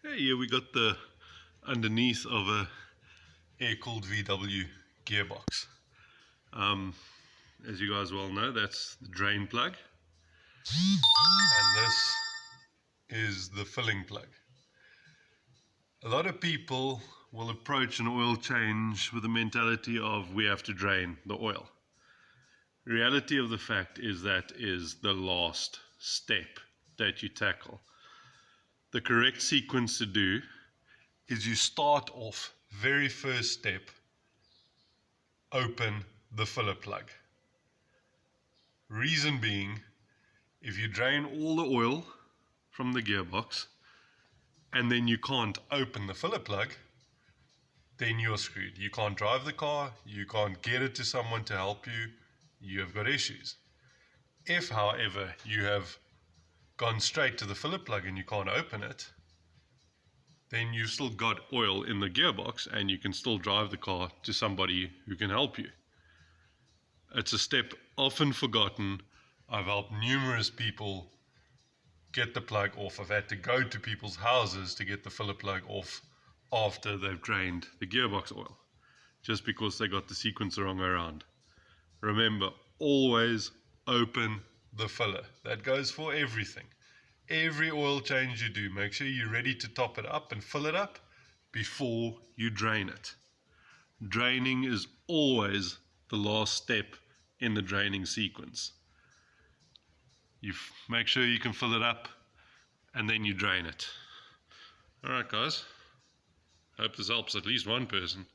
Hey, here we got the underneath of a air-cooled VW gearbox. As you guys well know, that's the drain plug, and this is the filling plug. A lot of people will approach an oil change with the mentality of we have to drain the oil. The reality of the fact is that is the last step that you tackle. The correct sequence to do is you start off, very first step, open the filler plug. Reason being, if you drain all the oil from the gearbox and then you can't open the filler plug, then you're screwed. You can't drive the car, you can't get it to someone to help you, you have got issues. If, however, you have gone straight to the filler plug and you can't open it, then you've still got oil in the gearbox and you can still drive the car to somebody who can help you. It's a step often forgotten. I've helped numerous people get the plug off. I've had to go to people's houses to get the filler plug off after they've drained the gearbox oil, just because they got the sequence the wrong way around. Remember, always open the filler. That goes for everything. Every oil change you do, make sure you're ready to top it up and fill it up before you drain it. Draining is always the last step in the draining sequence. You make sure you can fill it up and then you drain it. Alright guys, hope this helps at least one person.